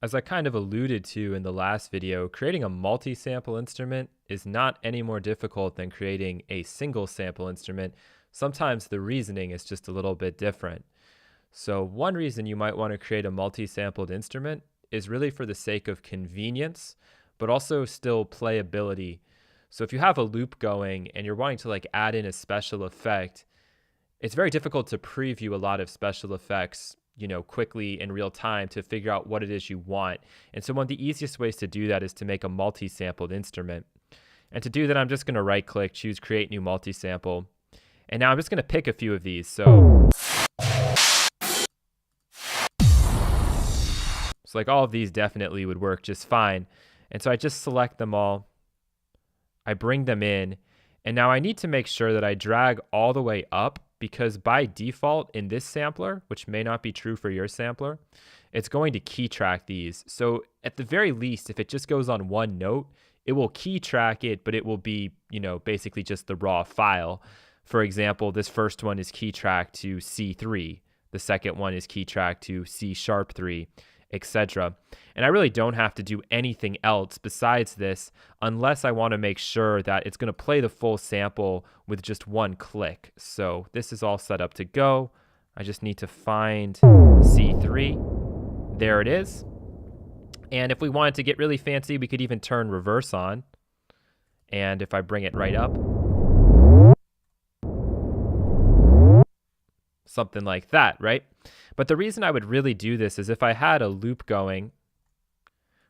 As I kind of alluded to in the last video, creating a multi-sample instrument is not any more difficult than creating a single sample instrument. Sometimes the reasoning is just a little bit different. So one reason you might want to create a multi-sampled instrument is really for the sake of convenience, but also still playability. So if you have a loop going and you're wanting to add in a special effect, it's very difficult to preview a lot of special effects quickly in real time to figure out what it is you want. And so one of the easiest ways to do that is to make a multi-sampled instrument. And to do that, I'm just going to right click, choose create new multi-sample. And now I'm just going to pick a few of these. So all of these definitely would work just fine. And so I just select them all. I bring them in. And now I need to make sure that I drag all the way up, because by default in this sampler, which may not be true for your sampler, it's going to key track these. So at the very least, if it just goes on one note, it will key track it, but it will be, basically just the raw file. For example, this first one is key tracked to C3. The second one is key tracked to C#3, etc. And I really don't have to do anything else besides this unless I want to make sure that it's going to play the full sample with just one click. So this is all set up to go. I just need to find C3. There it is. And if we wanted to get really fancy, we could even turn reverse on. And if I bring it right up, something like that, right? But the reason I would really do this is if I had a loop going,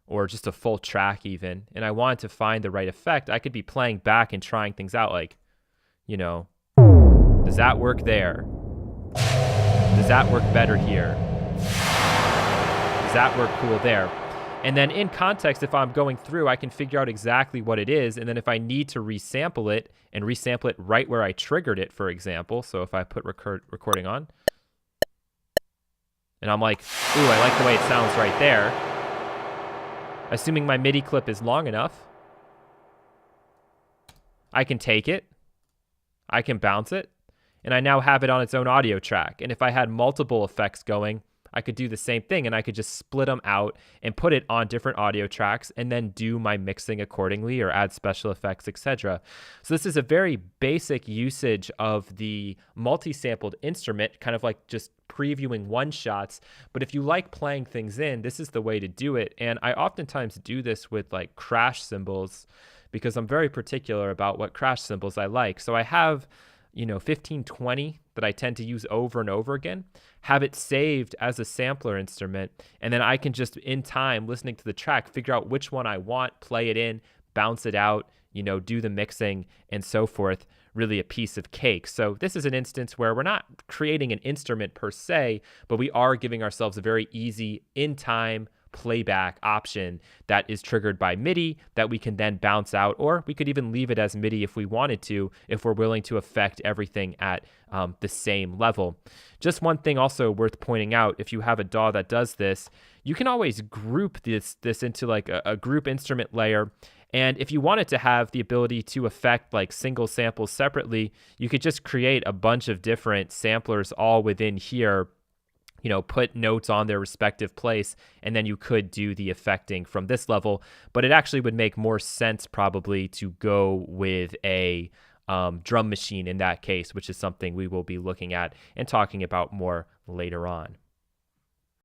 or just a full track even, and I wanted to find the right effect, I could be playing back and trying things out does that work there? Does that work better here? Does that work cool there? And then in context, if I'm going through, I can figure out exactly what it is. And then if I need to resample it and resample it right where I triggered it, for example. So if I put recording on, and I'm like, ooh, I like the way it sounds right there. Assuming my MIDI clip is long enough, I can take it, I can bounce it, and I now have it on its own audio track. And if I had multiple effects going, I could do the same thing, and I could just split them out and put it on different audio tracks and then do my mixing accordingly or add special effects, etc. So this is a very basic usage of the multi-sampled instrument, kind of like just previewing one-shots. But if you like playing things in, this is the way to do it. And I oftentimes do this with crash cymbals because I'm very particular about what crash cymbals I like. So I have 15, 20 that I tend to use over and over again, have it saved as a sampler instrument, and then I can just, in time, listening to the track, figure out which one I want, play it in, bounce it out, do the mixing, and so forth. Really a piece of cake. So this is an instance where we're not creating an instrument per se, but we are giving ourselves a very easy, in-time, playback option that is triggered by MIDI that we can then bounce out, or we could even leave it as MIDI if we wanted to, if we're willing to affect everything at the same level. Just one thing also worth pointing out, if you have a DAW that does this, you can always group this into a group instrument layer. And if you wanted to have the ability to affect single samples separately, you could just create a bunch of different samplers all within here, put notes on their respective place, and then you could do the affecting from this level. But it actually would make more sense probably to go with a drum machine in that case, which is something we will be looking at and talking about more later on.